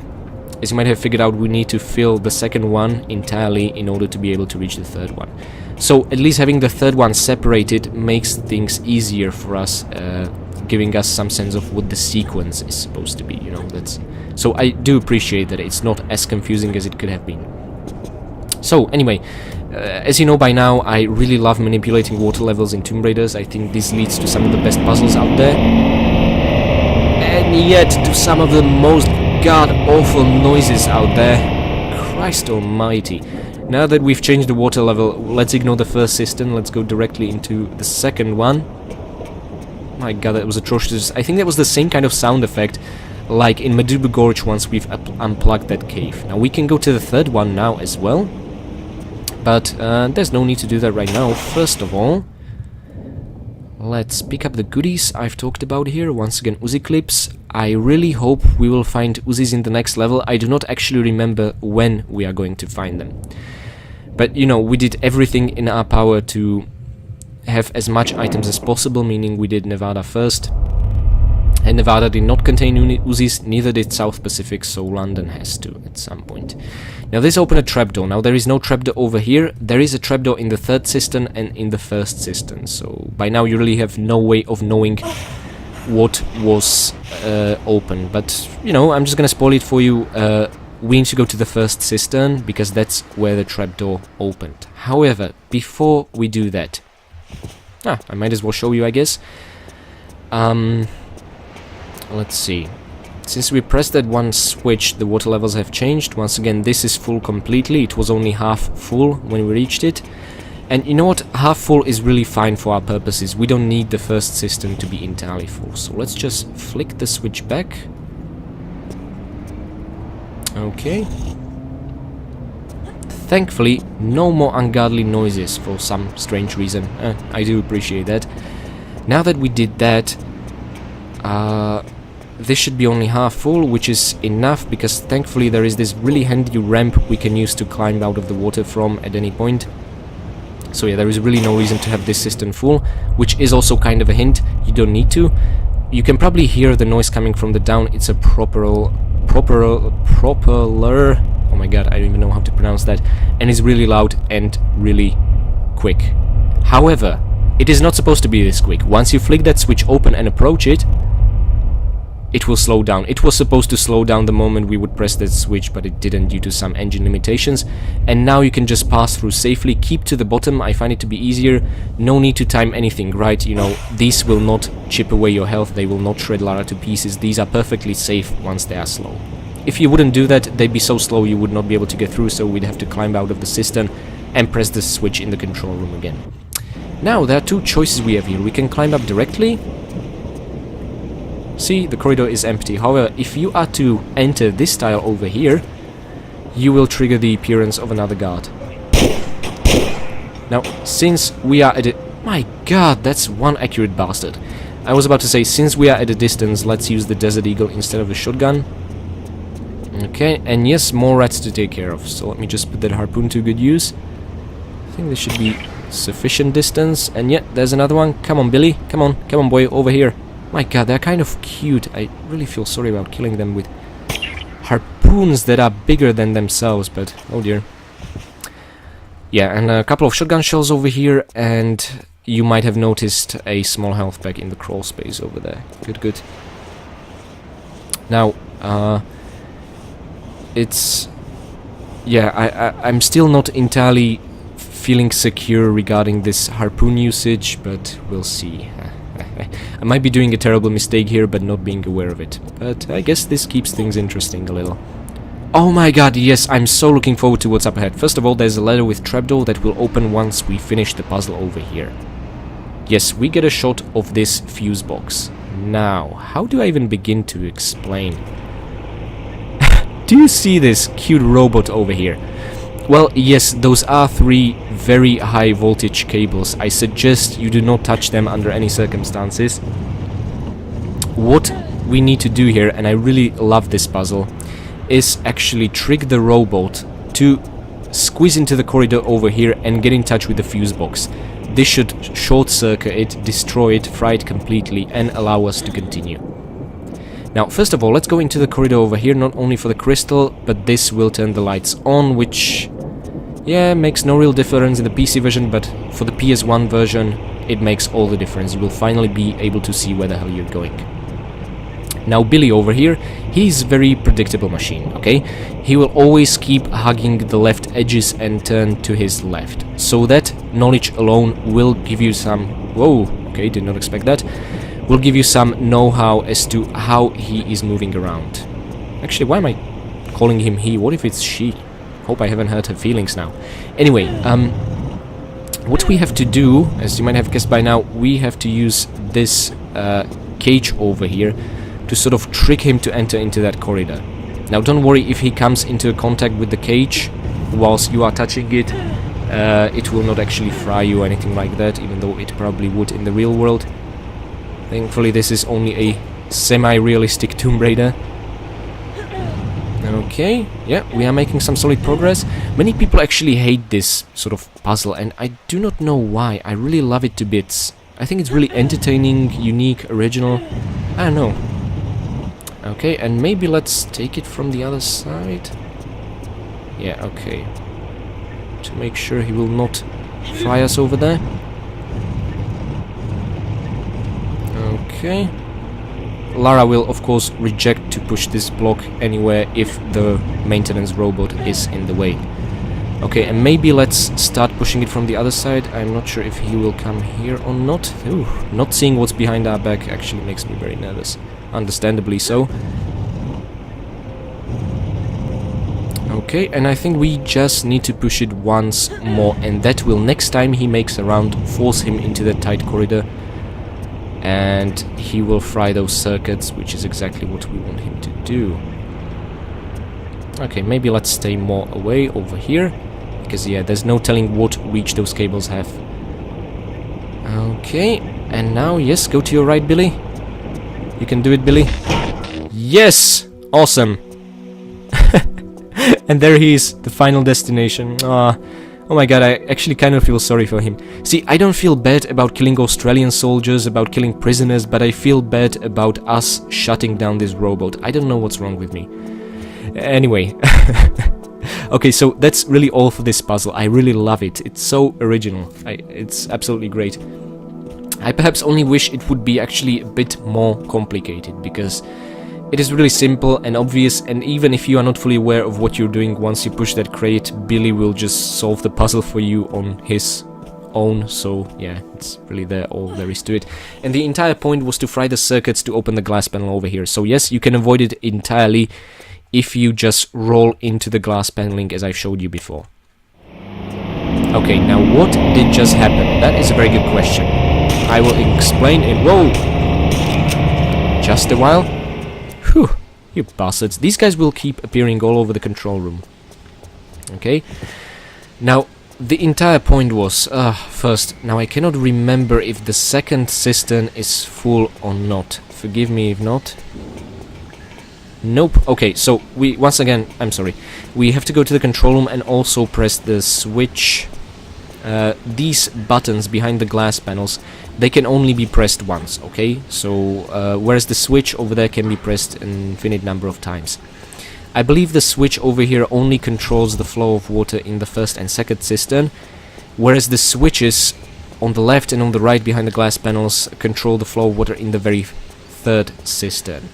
As you might have figured out, we need to fill the second one entirely in order to be able to reach the third one. So at least having the third one separated makes things easier for us, giving us some sense of what the sequence is supposed to be, you know. So I do appreciate that it's not as confusing as it could have been. So anyway, as you know by now, I really love manipulating water levels in Tomb Raiders. I think this leads to some of the best puzzles out there. And and yet to some of the most god-awful noises out there. Christ almighty. Now that we've changed the water level, let's ignore the first cistern, let's go directly into the second one. My god, that was atrocious. I think that was the same kind of sound effect like in Meduba Gorge once we've unplugged that cave. Now we can go to the third one now as well, but there's no need to do that right now. First of all, let's pick up the goodies I've talked about here. Once again, Uzi clips. I really hope we will find Uzis in the next level. I do not actually remember when we are going to find them. But, you know, we did everything in our power to have as much items as possible, meaning we did Nevada first. And Nevada did not contain Uzis, neither did South Pacific, so London has to at some point. Now this opened a trapdoor. Now there is no trapdoor over here. There is a trapdoor in the third cistern and in the first cistern. So by now you really have no way of knowing what was open. But, you know, I'm just gonna spoil it for you. We need to go to the first cistern because that's where the trapdoor opened. However, before we do that... I might as well show you, I guess. Let's see. Since we pressed that one switch, the water levels have changed. Once again, this is full completely. It was only half full when we reached it. And you know what? Half full is really fine for our purposes. We don't need the first cistern to be entirely full. So let's just flick the switch back. Okay. Thankfully, no more ungodly noises for some strange reason. I do appreciate that. Now that we did that, this should be only half full, which is enough, because thankfully there is this really handy ramp we can use to climb out of the water from at any point. So yeah, there is really no reason to have this cistern full, which is also kind of a hint. You don't need to. You can probably hear the noise coming from the down. It's a propeller. Oh my god, I don't even know how to pronounce that. And it's really loud and really quick. However, it is not supposed to be this quick. Once you flick that switch open and approach it, it will slow down. It was supposed to slow down the moment we would press that switch, but it didn't due to some engine limitations. And now you can just pass through safely. Keep to the bottom. I find it to be easier. No need to time anything, right? You know, these will not chip away your health. They will not shred Lara to pieces. These are perfectly safe once they are slow. If you wouldn't do that, they'd be so slow you would not be able to get through, so we'd have to climb out of the cistern and press the switch in the control room again. Now, there are two choices we have here. We can climb up directly. See, the corridor is empty. However, if you are to enter this tile over here, you will trigger the appearance of another guard. Now, since we are at a... My god, that's one accurate bastard. I was about to say, since we are at a distance, let's use the Desert Eagle instead of a shotgun. Okay, and yes, more rats to take care of. So let me just put that harpoon to good use. I think there should be sufficient distance. And yeah, there's another one. Come on, Billy. Come on, boy, over here. My god, they're kind of cute. I really feel sorry about killing them with harpoons that are bigger than themselves, but oh dear. Yeah, and a couple of shotgun shells over here, and you might have noticed a small health pack in the crawl space over there. Good. Now, it's... Yeah, I'm still not entirely feeling secure regarding this harpoon usage, but we'll see. I might be doing a terrible mistake here, but not being aware of it. But I guess this keeps things interesting a little. Oh my god, yes, I'm so looking forward to what's up ahead. First of all, there's a ladder with trapdoor that will open once we finish the puzzle over here. Yes, we get a shot of this fuse box. Now, how do I even begin to explain? Do you see this cute robot over here? Well, yes, those are 3 very high voltage cables. I suggest you do not touch them under any circumstances. What we need to do here, and I really love this puzzle, is actually trick the robot to squeeze into the corridor over here and get in touch with the fuse box. This should short circuit it, destroy it, fry it completely, and allow us to continue. Now, first of all, let's go into the corridor over here, not only for the crystal, but this will turn the lights on, which, yeah, makes no real difference in the PC version, but for the PS1 version, it makes all the difference. You will finally be able to see where the hell you're going. Now, Billy over here, he's a very predictable machine, okay? He will always keep hugging the left edges and turn to his left. So that knowledge alone will give you some... Whoa, okay, did not expect that. will give you some know-how as to how he is moving around. Actually, why am I calling him he? What if it's she? Hope I haven't hurt her feelings now. Anyway, what we have to do, as you might have guessed by now, we have to use this cage over here to sort of trick him to enter into that corridor. Now don't worry if he comes into contact with the cage whilst you are touching it. It will not actually fry you or anything like that, even though it probably would in the real world. Thankfully this is only a semi-realistic Tomb Raider. Okay, yeah, we are making some solid progress. Many people actually hate this sort of puzzle, and I do not know why. I really love it to bits. I think it's really entertaining, unique, original. I don't know. Okay, and maybe let's take it from the other side. Yeah, okay. To make sure he will not fry us over there. Okay. Lara will, of course, reject to push this block anywhere if the maintenance robot is in the way. Okay, and maybe let's start pushing it from the other side. I'm not sure if he will come here or not. Ooh, not seeing what's behind our back actually makes me very nervous. Understandably so. Okay, and I think we just need to push it once more, and that will, next time he makes a round, force him into the tight corridor. And he will fry those circuits, which is exactly what we want him to do. Okay, maybe let's stay more away over here, because yeah, there's no telling what reach those cables have. Okay, and now, yes, go to your right, Billy. You can do it, Billy. Yes! Awesome! And there he is, the final destination. Oh my god, I actually kind of feel sorry for him. See, I don't feel bad about killing Australian soldiers, about killing prisoners, but I feel bad about us shutting down this robot. I don't know what's wrong with me. Anyway. Okay, so that's really all for this puzzle. I really love it. It's so original. It's absolutely great. I perhaps only wish it would be actually a bit more complicated, because it is really simple and obvious, and even if you are not fully aware of what you're doing, once you push that crate, Billy will just solve the puzzle for you on his own. So yeah, it's really all there is to it. And the entire point was to fry the circuits to open the glass panel over here. So yes, you can avoid it entirely if you just roll into the glass paneling as I showed you before. Okay, now what did just happen? That is a very good question. I will explain in... Whoa! Just a while. Whew, you bastards. These guys will keep appearing all over the control room. Okay. Now, the entire point was... first, now I cannot remember if the second cistern is full or not. Forgive me if not. Nope. Okay, so we... Once again, I'm sorry. We have to go to the control room and also press the switch. These buttons behind the glass panels, they can only be pressed once, okay? So, whereas the switch over there can be pressed an infinite number of times. I believe the switch over here only controls the flow of water in the first and second cistern, whereas the switches on the left and on the right behind the glass panels control the flow of water in the very third cistern.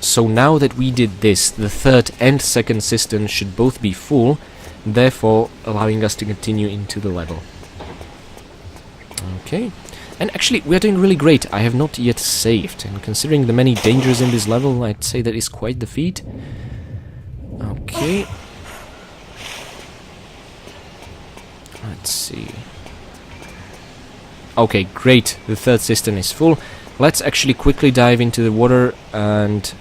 So now that we did this, the third and second cistern should both be full, therefore allowing us to continue into the level. Okay. And actually, we are doing really great. I have not yet saved, and considering the many dangers in this level, I'd say that is quite the feat. Okay. Let's see. Okay, great. The third cistern is full. Let's actually quickly dive into the water and...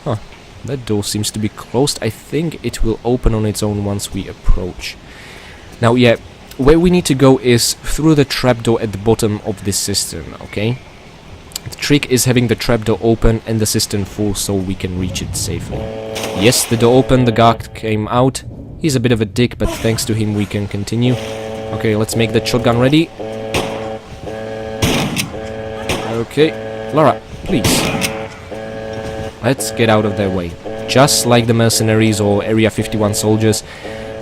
Huh, that door seems to be closed. I think it will open on its own once we approach. Now, yeah, where we need to go is through the trapdoor at the bottom of this cistern, okay? The trick is having the trapdoor open and the cistern full so we can reach it safely. Yes, the door opened, the guard came out. He's a bit of a dick, but thanks to him we can continue. Okay, let's make the shotgun ready. Okay, Lara, please. Let's get out of their way. Just like the mercenaries or Area 51 soldiers,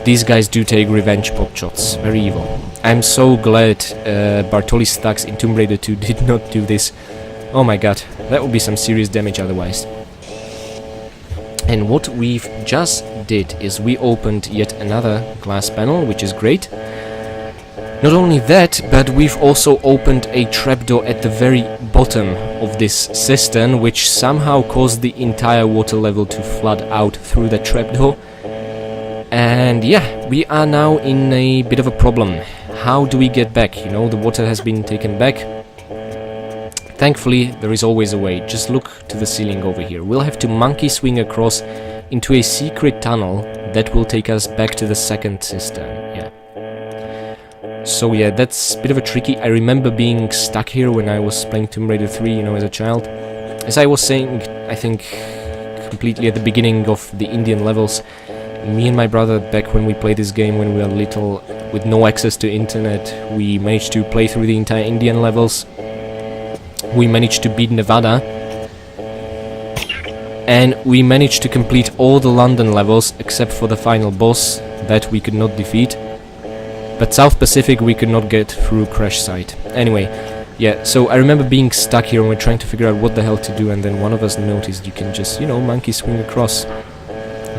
these guys do take revenge pop shots. Very evil. I'm so glad Bartoli Stacks in Tomb Raider 2 did not do this. Oh my god, that would be some serious damage otherwise. And what we've just did is we opened yet another glass panel, which is great. Not only that, but we've also opened a trapdoor at the very bottom of this cistern, which somehow caused the entire water level to flood out through the trapdoor. And yeah, we are now in a bit of a problem. How do we get back? You know, the water has been taken back. Thankfully, there is always a way. Just look to the ceiling over here. We'll have to monkey swing across into a secret tunnel that will take us back to the second cistern. Yeah. So yeah, that's a bit of a tricky. I remember being stuck here when I was playing Tomb Raider 3, you know, as a child. As I was saying, I think completely at the beginning of the Indian levels, me and my brother, back when we played this game when we were little, with no access to internet, we managed to play through the entire Indian levels. We managed to beat Nevada. And we managed to complete all the London levels except for the final boss that we could not defeat. But South Pacific we could not get through Crash Site. Anyway, yeah, so I remember being stuck here and we're trying to figure out what the hell to do, and then one of us noticed you can just, you know, monkey swing across.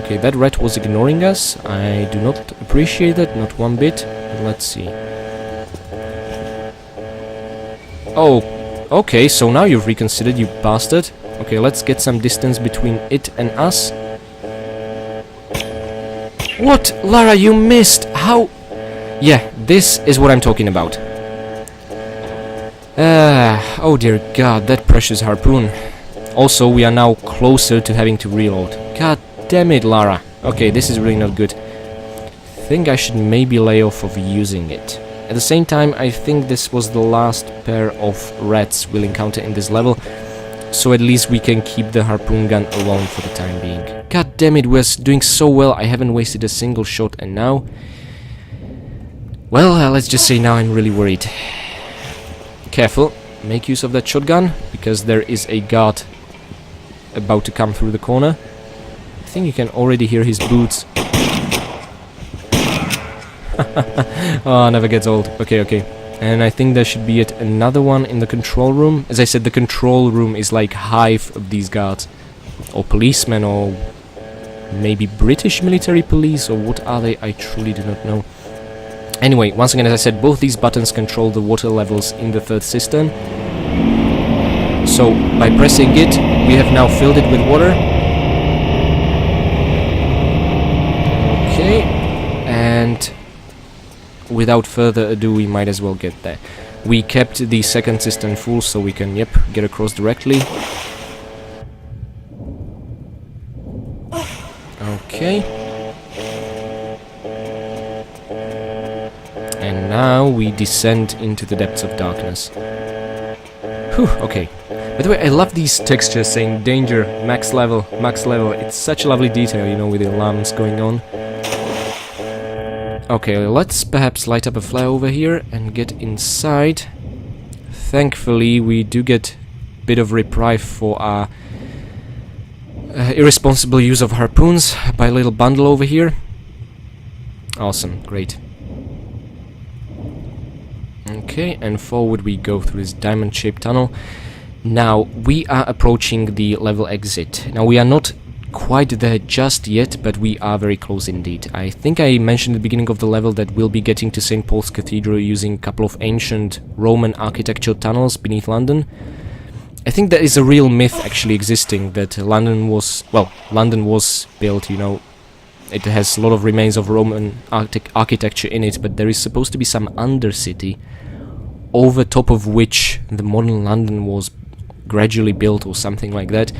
Okay, that rat was ignoring us. I do not appreciate that, not one bit. Let's see. Oh, okay, so now you've reconsidered, you bastard. Okay, let's get some distance between it and us. What? Lara, you missed! How? Yeah, this is what I'm talking about. Oh dear god, that precious harpoon. Also, we are now closer to having to reload. God damn it, Lara. Okay, this is really not good. Think I should maybe lay off of using it. At the same time, I think this was the last pair of rats we'll encounter in this level, so at least we can keep the harpoon gun alone for the time being. God damn it, we're doing so well, I haven't wasted a single shot, and now... Well, let's just say now I'm really worried. Careful, make use of that shotgun, because there is a guard about to come through the corner. I think you can already hear his boots. Oh, never gets old. Okay, okay. And I think there should be yet another one in the control room. As I said, the control room is like hive of these guards. Or policemen, or maybe British military police, or what are they? I truly do not know. Anyway, once again, as I said, both these buttons control the water levels in the third cistern. So, by pressing it, we have now filled it with water. Okay, and without further ado, we might as well get there. We kept the second cistern full, so we can, yep, get across directly. Okay. And now we descend into the depths of darkness. Whew, okay. By the way, I love these textures saying danger, max level, max level. It's such a lovely detail, you know, with the alarms going on. Okay, let's perhaps light up a flare over here and get inside. Thankfully, we do get a bit of reprieve for our irresponsible use of harpoons by a little bundle over here. Awesome, great. Okay, and forward we go through this diamond-shaped tunnel. Now, we are approaching the level exit. Now, we are not quite there just yet, but we are very close indeed. I think I mentioned at the beginning of the level that we'll be getting to St. Paul's Cathedral using a couple of ancient Roman architectural tunnels beneath London. I think there is a real myth actually existing that London was built, you know. It has a lot of remains of Roman architecture in it, but there is supposed to be some undercity over top of which the modern London was gradually built or something like that.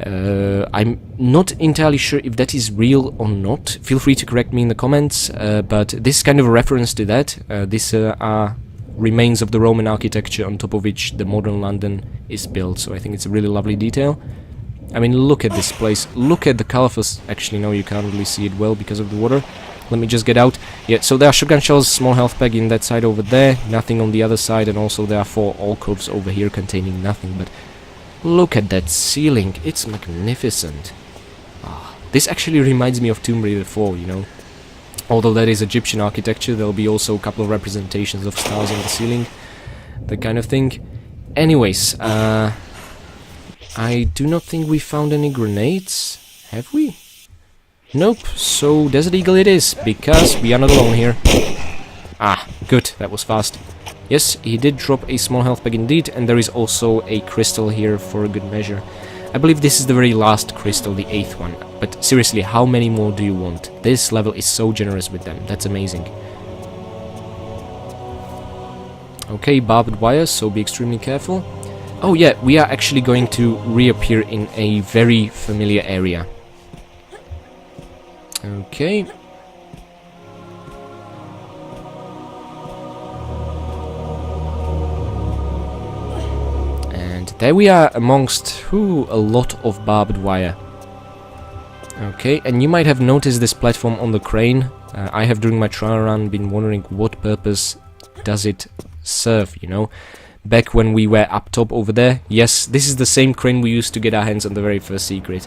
I'm not entirely sure if that is real or not. Feel free to correct me in the comments, but this is kind of a reference to that. These are remains of the Roman architecture on top of which the modern London is built, so I think it's a really lovely detail. I mean, look at this place. Look at the colorful... Actually, no, you can't really see it well because of the water. Let me just get out. Yeah, so there are shotgun shells, small health pack in that side over there, nothing on the other side, and also there are 4 alcoves over here containing nothing, but look at that ceiling. It's magnificent. Ah, this actually reminds me of Tomb Raider 4, you know. Although that is Egyptian architecture, there'll be also a couple of representations of stars on the ceiling, that kind of thing. Anyways, I do not think we found any grenades. Have we? Nope. So Desert Eagle it is, because we are not alone here. Ah, good, that was fast. Yes, he did drop a small health pack indeed, and there is also a crystal here for a good measure. I believe this is the very last crystal, the 8th one. But seriously, how many more do you want? This level is so generous with them, that's amazing. Okay, barbed wire, so be extremely careful. Oh yeah, we are actually going to reappear in a very familiar area. Okay. And there we are amongst a lot of barbed wire. Okay, and you might have noticed this platform on the crane. I have during my trial run been wondering what purpose does it serve, you know? Back when we were up top over there. Yes, this is the same crane we used to get our hands on the very first secret.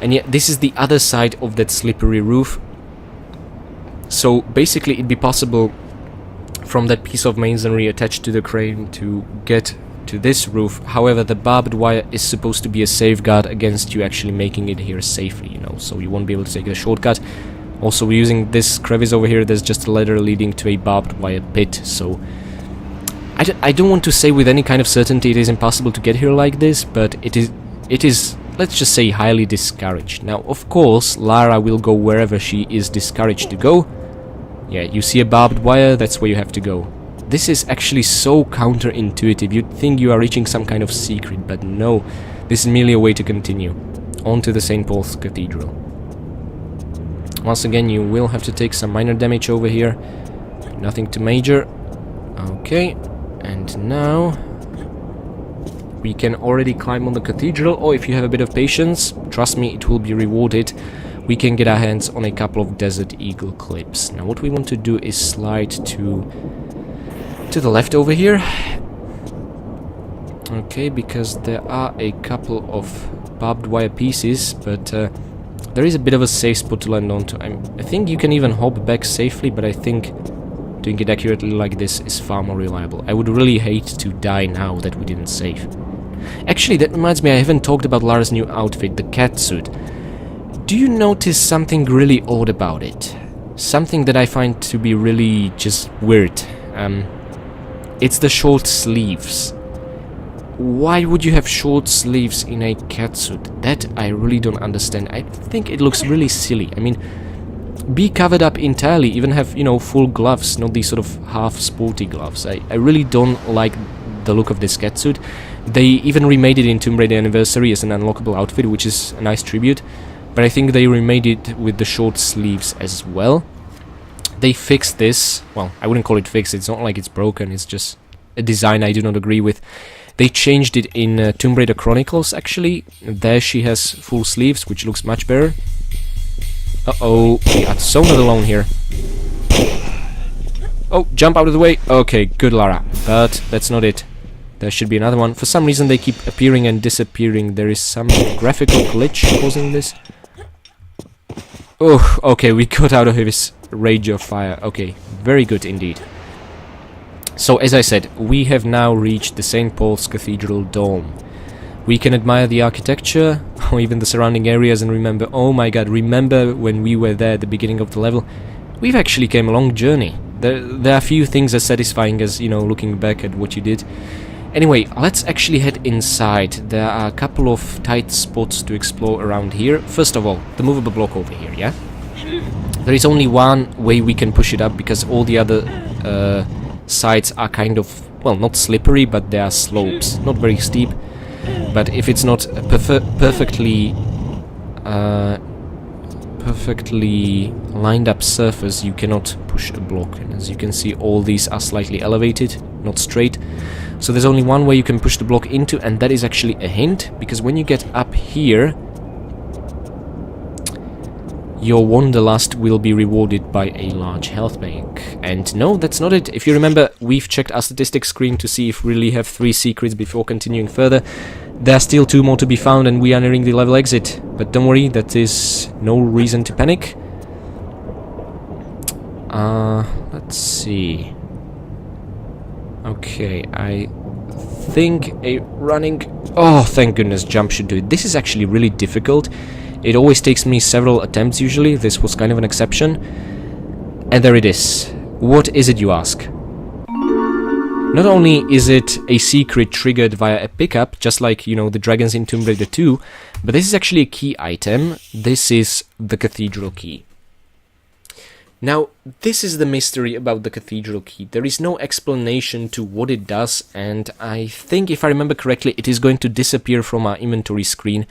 And yet this is the other side of that slippery roof. So basically it'd be possible from that piece of masonry attached to the crane to get to this roof. However, the barbed wire is supposed to be a safeguard against you actually making it here safely, you know, so you won't be able to take a shortcut. Also, we're using this crevice over here, there's just a ladder leading to a barbed wire pit, so I don't want to say with any kind of certainty it is impossible to get here like this, but it is, let's just say, highly discouraged. Now, of course, Lara will go wherever she is discouraged to go. Yeah, you see a barbed wire, that's where you have to go. This is actually so counterintuitive. You'd think you are reaching some kind of secret, but no. This is merely a way to continue. On to the St. Paul's Cathedral. Once again, you will have to take some minor damage over here. Nothing too major. Okay. And now we can already climb on the cathedral, or if you have a bit of patience, trust me, it will be rewarded. We can get our hands on a couple of Desert Eagle clips. Now what we want to do is slide to the left over here. Okay, because there are a couple of barbed wire pieces, but there is a bit of a safe spot to land onto. I think you can even hop back safely, but I think doing it accurately like this is far more reliable. I would really hate to die now that we didn't save. Actually, that reminds me, I haven't talked about Lara's new outfit, the cat suit. Do you notice something really odd about it? Something that I find to be really just weird. It's the short sleeves. Why would you have short sleeves in a cat suit? That I really don't understand. I think it looks really silly. I mean, be covered up entirely, even have, you know, full gloves, not these sort of half sporty gloves. I really don't like the look of this catsuit. They even remade it in Tomb Raider Anniversary as an unlockable outfit, which is a nice tribute, but I think they remade it with the short sleeves as well. They fixed this, well, I wouldn't call it fixed, it's not like it's broken, it's just a design I do not agree with. They changed it in Tomb Raider Chronicles, actually. There she has full sleeves, which looks much better. Uh-oh, we are so not alone here. Oh, jump out of the way. Okay, good, Lara. But that's not it. There should be another one. For some reason they keep appearing and disappearing. There is some graphical glitch causing this. Oh, okay, we got out of his rage of fire. Okay, very good indeed. So, as I said, we have now reached the St. Paul's Cathedral Dome. We can admire the architecture, or even the surrounding areas, and remember, oh my god, remember when we were there at the beginning of the level? We've actually came a long journey. There are few things as satisfying as, you know, looking back at what you did. Anyway, let's actually head inside. There are a couple of tight spots to explore around here. First of all, the movable block over here, yeah? There is only one way we can push it up, because all the other sides are kind of, well, not slippery, but they are slopes. Not very steep. But if it's not a perfectly lined up surface, you cannot push a block. And as you can see, all these are slightly elevated, not straight. So there's only one way you can push the block into, and that is actually a hint, because when you get up here, your Wanderlust will be rewarded by a large health bank. And no, that's not it. If you remember, we've checked our statistics screen to see if we really have 3 secrets before continuing further. There are still 2 more to be found, and we are nearing the level exit. But don't worry, that is no reason to panic. Let's see. Okay, I think a running... Oh, thank goodness, jump should do it. This is actually really difficult. It always takes me several attempts usually. This was kind of an exception. And there it is. What is it, you ask? Not only is it a secret triggered via a pickup, just like, you know, the dragons in Tomb Raider 2, but this is actually a key item. This is the Cathedral key. Now, this is the mystery about the Cathedral key. There is no explanation to what it does, and I think, if I remember correctly, it is going to disappear from our inventory screen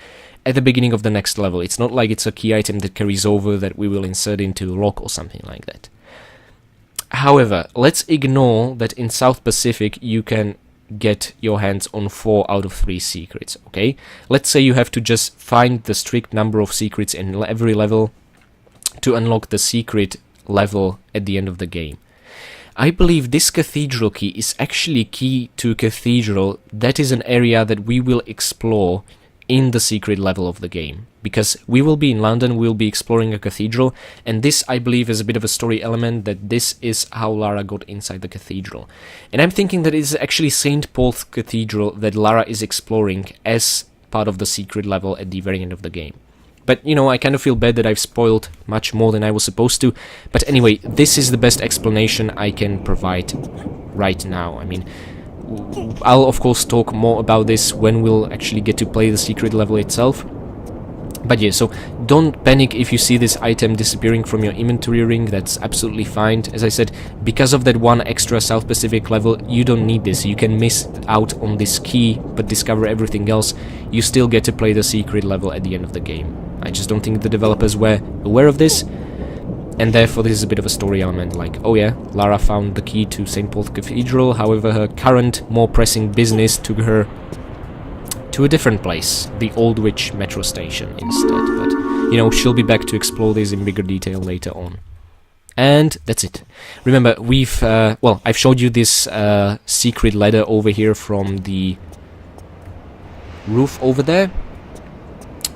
at the beginning of the next level. It's not like it's a key item that carries over that we will insert into a lock or something like that. However, let's ignore that in South Pacific you can get your hands on 4 out of 3 secrets, okay? Let's say you have to just find the strict number of secrets in every level to unlock the secret level at the end of the game. I believe this Cathedral key is actually key to Cathedral. That is an area that we will explore in the secret level of the game, because we will be in London, we'll be exploring a cathedral, and this, I believe, is a bit of a story element, that this is how Lara got inside the cathedral. And I'm thinking that it's actually St. Paul's Cathedral that Lara is exploring as part of the secret level at the very end of the game. But, you know, I kind of feel bad that I've spoiled much more than I was supposed to. But anyway, this is the best explanation I can provide right now. I mean, I'll of course talk more about this when we'll actually get to play the secret level itself. But yeah, so don't panic if you see this item disappearing from your inventory ring. That's absolutely fine. As I said, because of that one extra South Pacific level, you don't need this. You can miss out on this key, but discover everything else. You still get to play the secret level at the end of the game. I just don't think the developers were aware of this, and therefore this is a bit of a story element, like, oh yeah, Lara found the key to St. Paul's Cathedral, however her current, more pressing business took her to a different place, the Old Witch metro station instead, but, you know, she'll be back to explore this in bigger detail later on. And that's it. Remember, we've, well, I've showed you this secret ladder over here from the roof over there.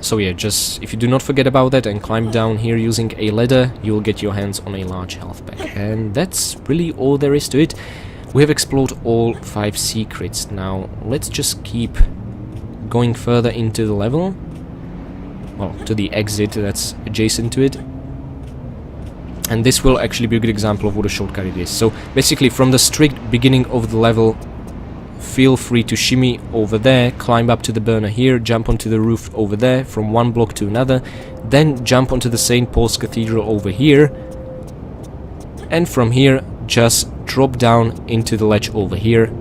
So yeah, just, if you do not forget about that and climb down here using a ladder, you'll get your hands on a large health pack. And that's really all there is to it. We have explored all 5 secrets. Now, let's just keep going further into the level. Well, to the exit that's adjacent to it. And this will actually be a good example of what a shortcut it is. So, basically, from the strict beginning of the level, feel free to shimmy over there, climb up to the burner here, jump onto the roof over there, from one block to another, then jump onto the St. Paul's Cathedral over here, and from here just drop down into the ledge over here.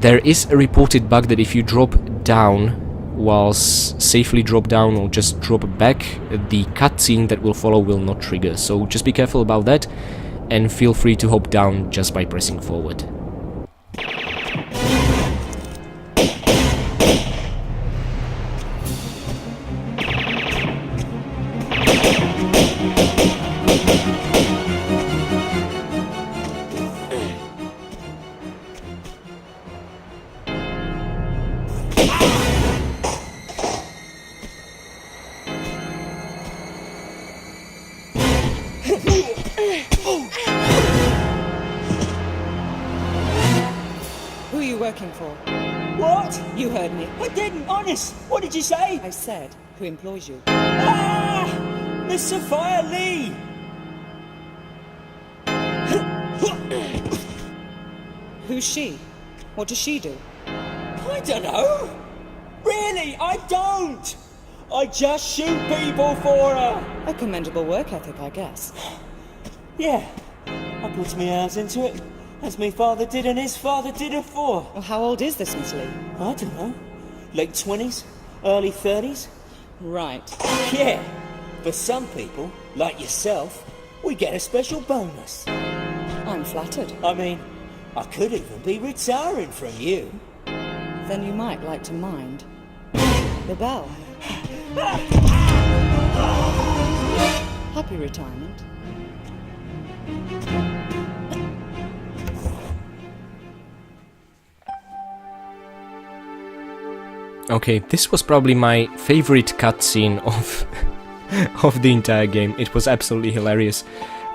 There is a reported bug that if you drop down, whilst safely drop down or just drop back, the cutscene that will follow will not trigger, so just be careful about that, and feel free to hop down just by pressing forward. Who are you working for? What? You heard me. I didn't, honest. What did you say? I said, who employs you? Ah! Miss Sophia Lee! Who's she? What does she do? I don't know. Really, I don't. I just shoot people for her. A commendable work ethic, I guess. Yeah, I put my hands into it, as my father did and his father did afore. Well, how old is this Miss Lee? I don't know. Late 20s, early 30s. Right. Yeah, for some people, like yourself, we get a special bonus. I'm flattered. I mean, I could even be retiring from you. Then you might like to mind the bell. Happy retirement. Okay, this was probably my favorite cutscene of the entire game. It was absolutely hilarious.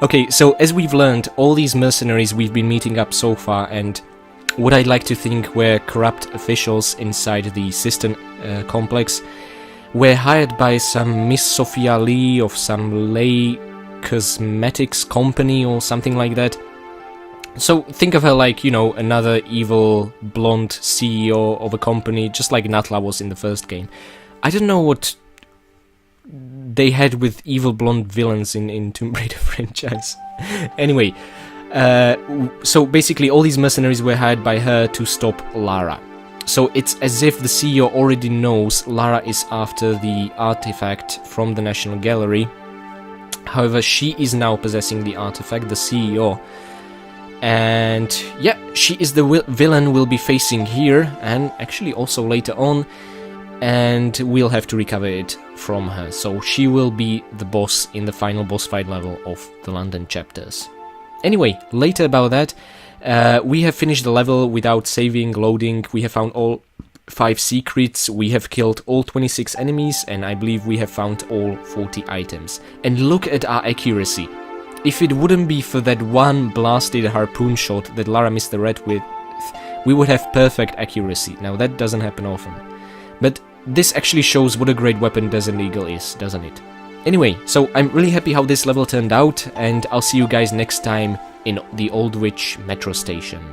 Okay, so as we've learned, all these mercenaries we've been meeting up so far, and what I'd like to think were corrupt officials inside the Cistern complex, were hired by some Miss Sophia Lee of some lay cosmetics company or something like that. So think of her like, you know, another evil blonde CEO of a company, just like Natla was in the first game. I don't know what they had with evil blonde villains in Tomb Raider franchise. Anyway, so basically all these mercenaries were hired by her to stop Lara. So it's as if the CEO already knows Lara is after the artifact from the National Gallery. However, she is now possessing the artifact, the CEO. And yeah, she is the villain we'll be facing here, and actually also later on, and we'll have to recover it from her. So she will be the boss in the final boss fight level of the London chapters. Anyway, later about that, we have finished the level without saving, loading. We have found all 5 secrets, we have killed all 26 enemies, and I believe we have found all 40 items. And look at our accuracy. If it wouldn't be for that one blasted harpoon shot that Lara missed the red with, we would have perfect accuracy. Now that doesn't happen often. But this actually shows what a great weapon Desert Eagle is, doesn't it? Anyway, so I'm really happy how this level turned out, and I'll see you guys next time in the Old Witch metro station.